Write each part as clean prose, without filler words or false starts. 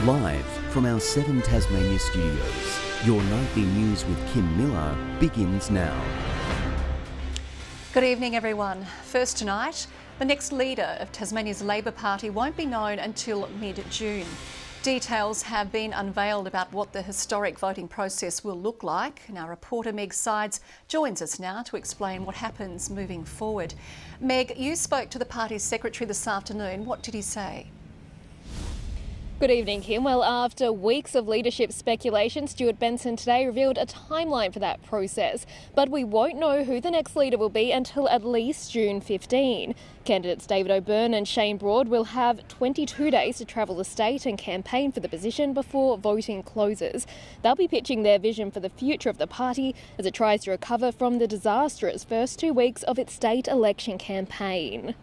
Live from our 7 Tasmania studios, your nightly news with Kim Miller begins now. Good evening, everyone. First tonight, the next leader of Tasmania's Labor Party won't be known until mid-June. Details have been unveiled about what the historic voting process will look like, and our reporter Meg Sides joins us now to explain what happens moving forward. Meg, you spoke to the party's secretary this afternoon. What did he say? Good evening, Kim. Well, after weeks of leadership speculation, Stuart Benson today revealed a timeline for that process. But we won't know who the next leader will be until at least June 15. Candidates David O'Byrne and Shane Broad will have 22 days to travel the state and campaign for the position before voting closes. They'll be pitching their vision for the future of the party as it tries to recover from the disastrous first 2 weeks of its state election campaign.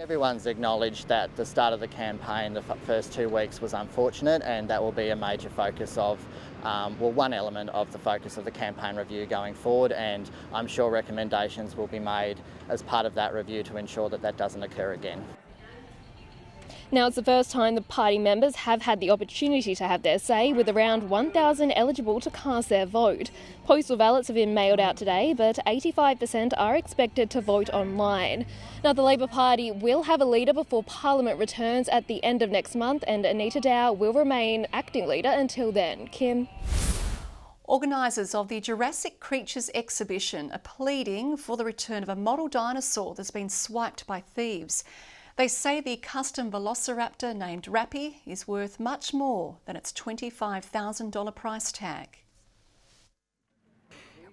Everyone's acknowledged that the start of the campaign, the first 2 weeks, was unfortunate, and that will be a major focus of, one element of the focus of the campaign review going forward, and I'm sure recommendations will be made as part of that review to ensure that that doesn't occur again. Now, it's the first time the party members have had the opportunity to have their say, with around 1,000 eligible to cast their vote. Postal ballots have been mailed out today, but 85% are expected to vote online. Now, the Labor Party will have a leader before Parliament returns at the end of next month, and Anita Dow will remain acting leader until then. Kim? Organisers of the Jurassic Creatures exhibition are pleading for the return of a model dinosaur that's been swiped by thieves. They say the custom velociraptor named Rappy is worth much more than its $25,000 price tag.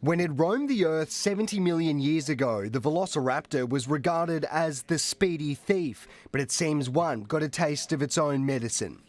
When it roamed the Earth 70 million years ago, the velociraptor was regarded as the speedy thief, but it seems one got a taste of its own medicine.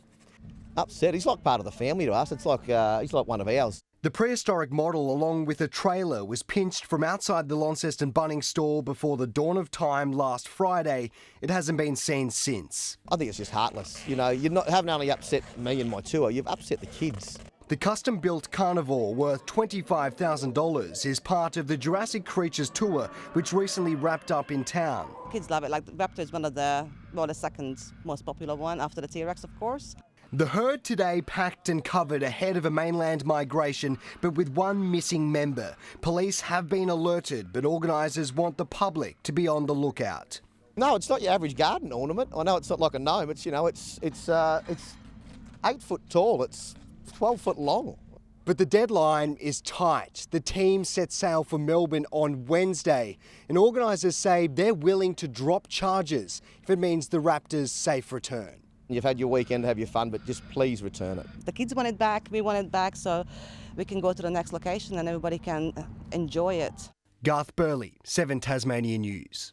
Upset. He's like part of the family to us. It's like he's like one of ours. The prehistoric model, along with a trailer, was pinched from outside the Launceston Bunnings store before the dawn of time last Friday. It hasn't been seen since. I think it's just heartless. You know, haven't only upset me and my tour, you've upset the kids. The custom-built carnivore, worth $25,000, is part of the Jurassic Creatures tour, which recently wrapped up in town. Kids love it. Like, the raptor is one of the second most popular one after the T-Rex, of course. The herd today packed and covered ahead of a mainland migration, but with one missing member. Police have been alerted, but organisers want the public to be on the lookout. No, it's not your average garden ornament. I know it's not like a gnome. It's 8 foot tall. It's 12 foot long. But the deadline is tight. The team set sail for Melbourne on Wednesday, and organisers say they're willing to drop charges if it means the Raptors' safe return. You've had your weekend to have your fun, but just please return it. The kids want it back, we want it back, so we can go to the next location and everybody can enjoy it. Garth Burley, 7 Tasmania News.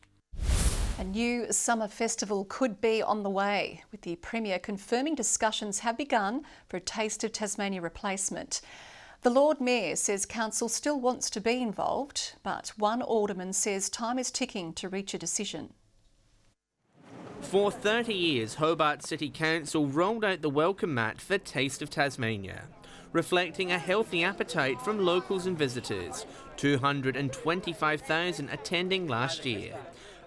A new summer festival could be on the way, with the Premier confirming discussions have begun for a Taste of Tasmania replacement. The Lord Mayor says Council still wants to be involved, but one alderman says time is ticking to reach a decision. For 30 years, Hobart City Council rolled out the welcome mat for Taste of Tasmania, reflecting a healthy appetite from locals and visitors, 225,000 attending last year.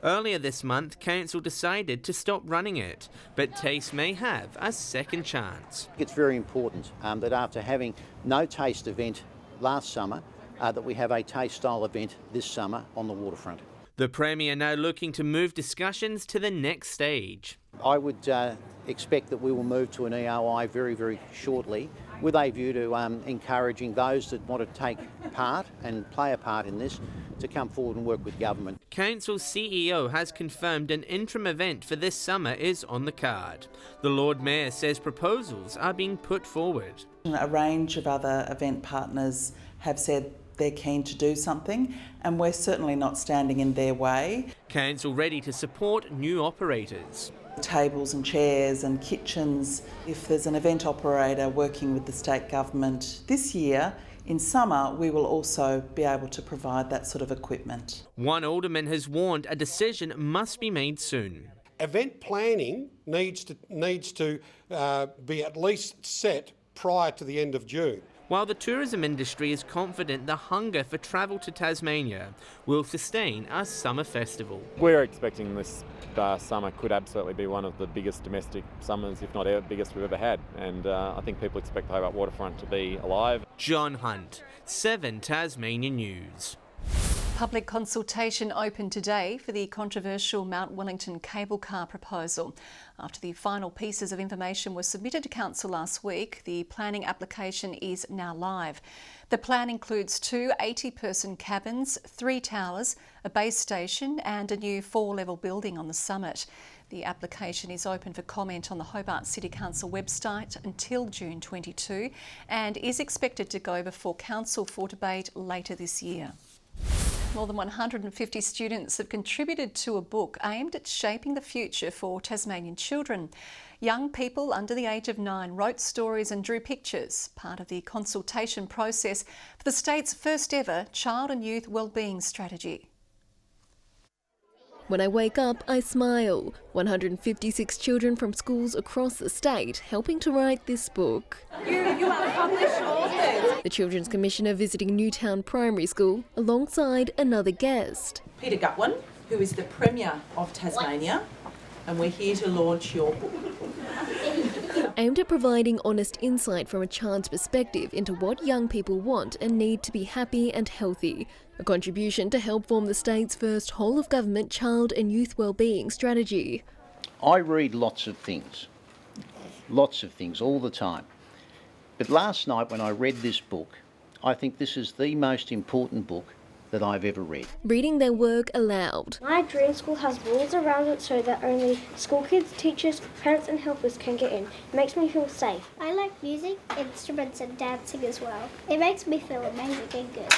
Earlier this month, Council decided to stop running it, but Taste may have a second chance. It's very important that after having no Taste event last summer, that we have a Taste style event this summer on the waterfront. The Premier now looking to move discussions to the next stage. I would expect that we will move to an EOI very, very shortly, with a view to encouraging those that want to take part and play a part in this to come forward and work with government. Council's CEO has confirmed an interim event for this summer is on the card. The Lord Mayor says proposals are being put forward. A range of other event partners have said they're keen to do something, and we're certainly not standing in their way. Council ready to support new operators. Tables and chairs and kitchens. If there's an event operator working with the state government this year, in summer we will also be able to provide that sort of equipment. One alderman has warned a decision must be made soon. Event planning needs to be at least set prior to the end of June. while the tourism industry is confident the hunger for travel to Tasmania will sustain a summer festival. We're expecting this summer could absolutely be one of the biggest domestic summers, if not the biggest we've ever had, and I think people expect the Hobart waterfront to be alive. John Hunt, 7 Tasmanian News. Public consultation opened today for the controversial Mount Wellington cable car proposal. After the final pieces of information were submitted to Council last week, the planning application is now live. The plan includes 2 80-person cabins, 3 towers, a base station and a new 4-level building on the summit. The application is open for comment on the Hobart City Council website until June 22 and is expected to go before Council for debate later this year. More than 150 students have contributed to a book aimed at shaping the future for Tasmanian children. Young people under the age of 9 wrote stories and drew pictures, part of the consultation process for the state's first ever child and youth wellbeing strategy. When I wake up, I smile. 156 children from schools across the state helping to write this book. You are published authors. The Children's Commissioner visiting Newtown Primary School alongside another guest. Peter Gutwin, who is the Premier of Tasmania, and we're here to launch your book. Aimed at providing honest insight from a child's perspective into what young people want and need to be happy and healthy. A contribution to help form the state's first whole-of-government child and youth wellbeing strategy. I read lots of things all the time. But last night when I read this book, I think this is the most important book that I've ever read. Reading their work aloud. My dream school has walls around it so that only school kids, teachers, parents and helpers can get in. It makes me feel safe. I like music, instruments and dancing as well. It makes me feel amazing and good.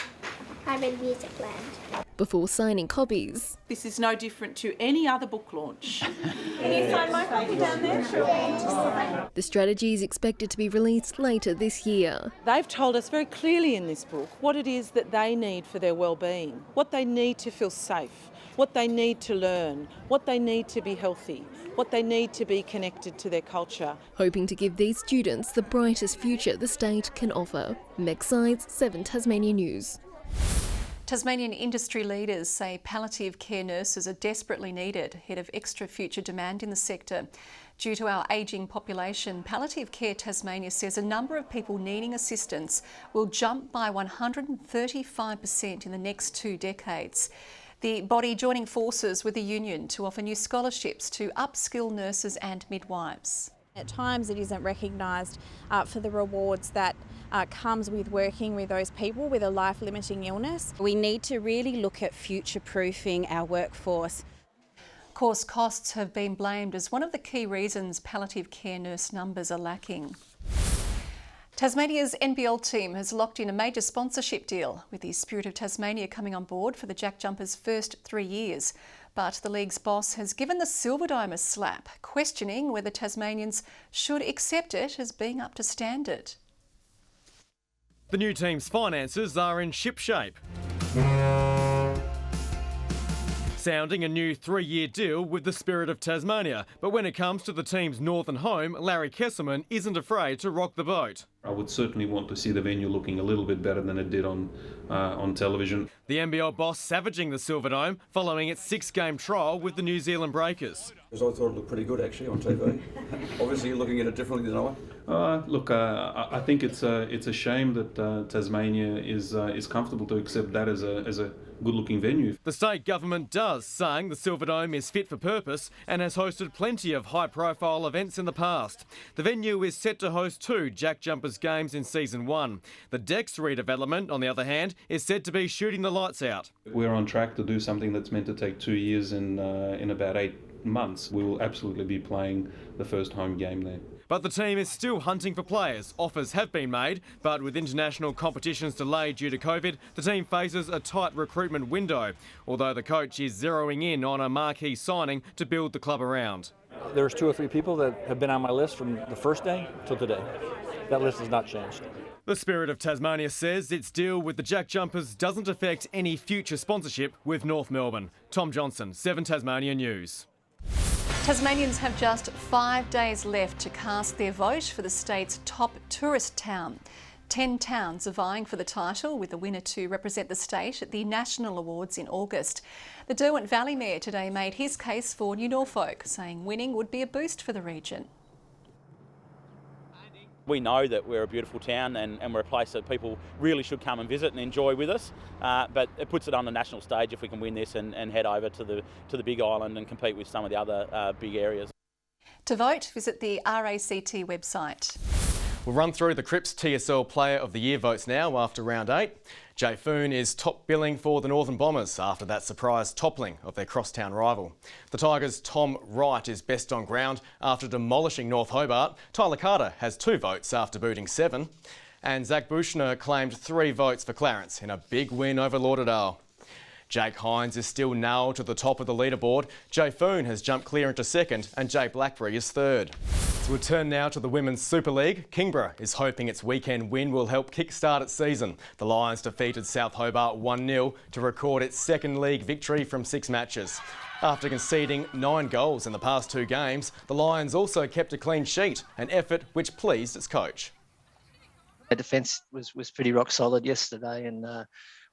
I'm in Musicland. Before signing copies. This is no different to any other book launch. Can you sign my copy down there? Sure. The strategy is expected to be released later this year. They've told us very clearly in this book what it is that they need for their wellbeing, what they need to feel safe, what they need to learn, what they need to be healthy, what they need to be connected to their culture. Hoping to give these students the brightest future the state can offer. Meg Sides, 7 Tasmanian News. Tasmanian industry leaders say palliative care nurses are desperately needed ahead of extra future demand in the sector. Due to our ageing population, Palliative Care Tasmania says a number of people needing assistance will jump by 135% in the next 2 decades. The body joining forces with the union to offer new scholarships to upskill nurses and midwives. At times it isn't recognised for the rewards that comes with working with those people with a life-limiting illness. We need to really look at future-proofing our workforce. Course costs have been blamed as one of the key reasons palliative care nurse numbers are lacking. Tasmania's NBL team has locked in a major sponsorship deal, with the Spirit of Tasmania coming on board for the Jack Jumpers' first 3 years. But the league's boss has given the Silverdome a slap, questioning whether Tasmanians should accept it as being up to standard. The new team's finances are in shipshape. Sounding a new 3-year deal with the Spirit of Tasmania. But when it comes to the team's northern home, Larry Kesselman isn't afraid to rock the boat. I would certainly want to see the venue looking a little bit better than it did on television. The NBL boss savaging the Silverdome following its 6-game trial with the New Zealand Breakers. Because I thought it looked pretty good actually on TV. Obviously you're looking at it differently than I. Look, I think it's a shame that Tasmania is comfortable to accept that as a good-looking venue. The state government does, saying the Silverdome is fit for purpose and has hosted plenty of high-profile events in the past. The venue is set to host 2 Jack Jumpers games in Season 1. The Dex redevelopment, on the other hand, is said to be shooting the lights out. We're on track to do something that's meant to take 2 years in about 8 months. We will absolutely be playing the first home game there. But the team is still hunting for players. Offers have been made, but with international competitions delayed due to COVID, the team faces a tight recruitment window, although the coach is zeroing in on a marquee signing to build the club around. There's 2 or 3 people that have been on my list from the first day till today. That list has not changed. The Spirit of Tasmania says its deal with the Jack Jumpers doesn't affect any future sponsorship with North Melbourne. Tom Johnson, 7 Tasmania News. Tasmanians have just 5 days left to cast their vote for the state's top tourist town. 10 towns are vying for the title, with the winner to represent the state at the National Awards in August. The Derwent Valley Mayor today made his case for New Norfolk, saying winning would be a boost for the region. We know that we're a beautiful town and we're a place that people really should come and visit and enjoy with us, but it puts it on the national stage if we can win this and head over to the Big Island and compete with some of the other big areas. To vote, visit the RACT website. We'll run through the Cripps TSL Player of the Year votes now after round 8. Jay Foon is top billing for the Northern Bombers after that surprise toppling of their crosstown rival. The Tigers' Tom Wright is best on ground after demolishing North Hobart. Tyler Carter has 2 votes after booting 7. And Zach Bushner claimed 3 votes for Clarence in a big win over Lauderdale. Jake Hines is still nailed to the top of the leaderboard. Jay Foon has jumped clear into 2nd and Jay Blackberry is 3rd. So we'll turn now to the Women's Super League. Kingborough is hoping its weekend win will help kick-start its season. The Lions defeated South Hobart 1-0 to record its 2nd league victory from 6 matches. After conceding 9 goals in the past 2 games, the Lions also kept a clean sheet, an effort which pleased its coach. Our defence was pretty rock solid yesterday, and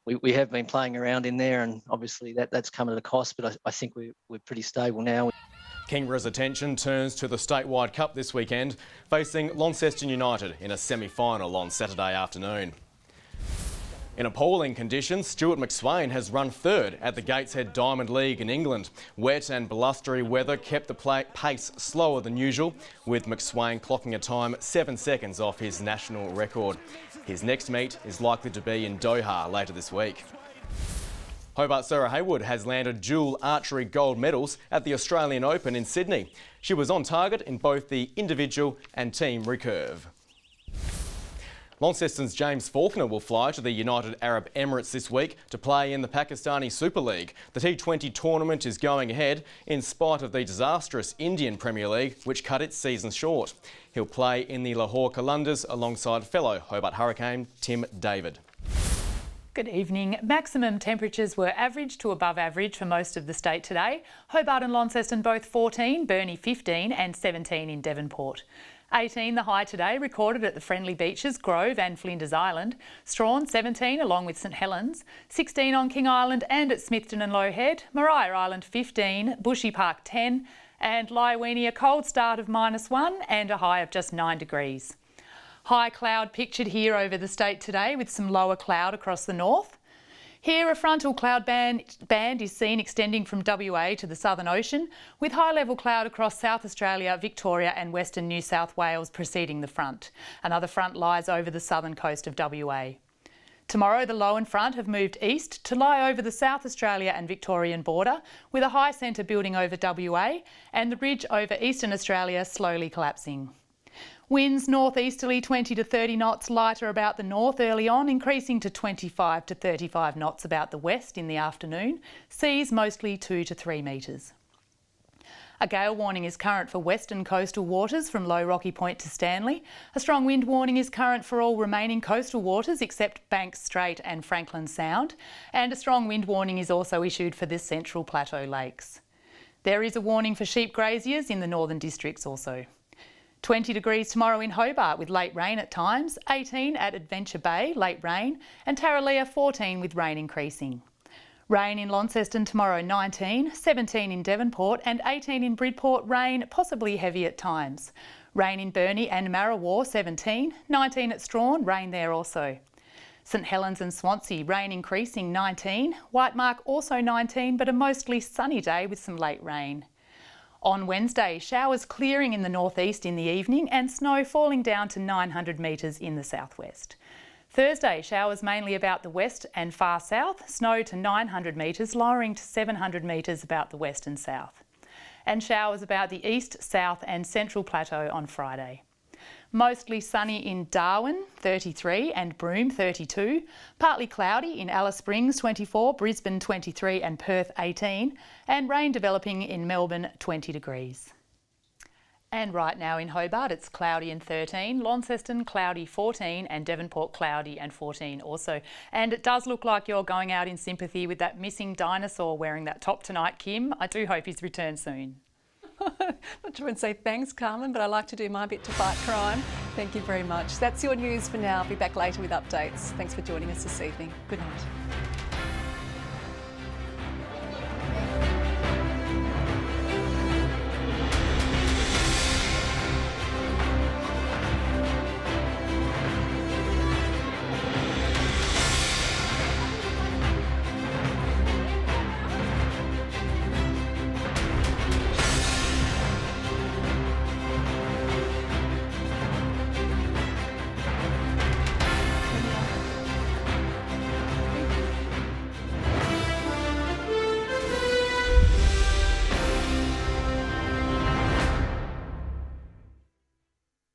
we have been playing around in there, and obviously that's come at a cost, but I think we're pretty stable now. Kingborough's attention turns to the statewide cup this weekend, facing Launceston United in a semi-final on Saturday afternoon. In appalling conditions, Stuart McSwain has run 3rd at the Gateshead Diamond League in England. Wet and blustery weather kept the pace slower than usual, with McSwain clocking a time 7 seconds off his national record. His next meet is likely to be in Doha later this week. Hobart Sarah Haywood has landed dual archery gold medals at the Australian Open in Sydney. She was on target in both the individual and team recurve. Launceston's James Faulkner will fly to the United Arab Emirates this week to play in the Pakistani Super League. The T20 tournament is going ahead in spite of the disastrous Indian Premier League, which cut its season short. He'll play in the Lahore Qalandars alongside fellow Hobart Hurricane Tim David. Good evening. Maximum temperatures were average to above average for most of the state today. Hobart and Launceston both 14, Burnie 15 and 17 in Devonport. 18 the high today recorded at the Friendly Beaches, Grove and Flinders Island. Strahan 17 along with St Helens. 16 on King Island and at Smithton and Low Head. Maria Island 15, Bushy Park 10 and Lyweenie a cold start of -1 and a high of just 9 degrees. High cloud pictured here over the state today with some lower cloud across the north. Here a frontal cloud band is seen extending from WA to the Southern Ocean, with high level cloud across South Australia, Victoria and Western New South Wales preceding the front. Another front lies over the southern coast of WA. Tomorrow the low and front have moved east to lie over the South Australia and Victorian border, with a high centre building over WA and the ridge over Eastern Australia slowly collapsing. Winds northeasterly 20 to 30 knots lighter about the north early on, increasing to 25 to 35 knots about the west in the afternoon. Seas mostly 2 to 3 metres. A gale warning is current for western coastal waters from Low Rocky Point to Stanley. A strong wind warning is current for all remaining coastal waters except Banks Strait and Franklin Sound. And a strong wind warning is also issued for the Central Plateau lakes. There is a warning for sheep graziers in the northern districts also. 20 degrees tomorrow in Hobart with late rain at times, 18 at Adventure Bay, late rain, and Tarraleah 14 with rain increasing. Rain in Launceston tomorrow 19, 17 in Devonport and 18 in Bridport, rain possibly heavy at times. Rain in Burnie and Marrawar 17, 19 at Strahan, rain there also. St Helens and Swansea, rain increasing 19, Whitemark also 19 but a mostly sunny day with some late rain. On Wednesday, showers clearing in the northeast in the evening and snow falling down to 900 metres in the southwest. Thursday, showers mainly about the west and far south, snow to 900 metres, lowering to 700 metres about the west and south. And showers about the east, south and central plateau on Friday. Mostly sunny in Darwin, 33 and Broome, 32. Partly cloudy in Alice Springs, 24, Brisbane, 23 and Perth, 18. And rain developing in Melbourne, 20 degrees. And right now in Hobart, it's cloudy and 13. Launceston, cloudy, 14 and Devonport, cloudy and 14 also. And it does look like you're going out in sympathy with that missing dinosaur wearing that top tonight, Kim. I do hope he's returned soon. Not sure I'd say thanks, Carmen, but I like to do my bit to fight crime. Thank you very much. That's your news for now. I'll be back later with updates. Thanks for joining us this evening. Good night.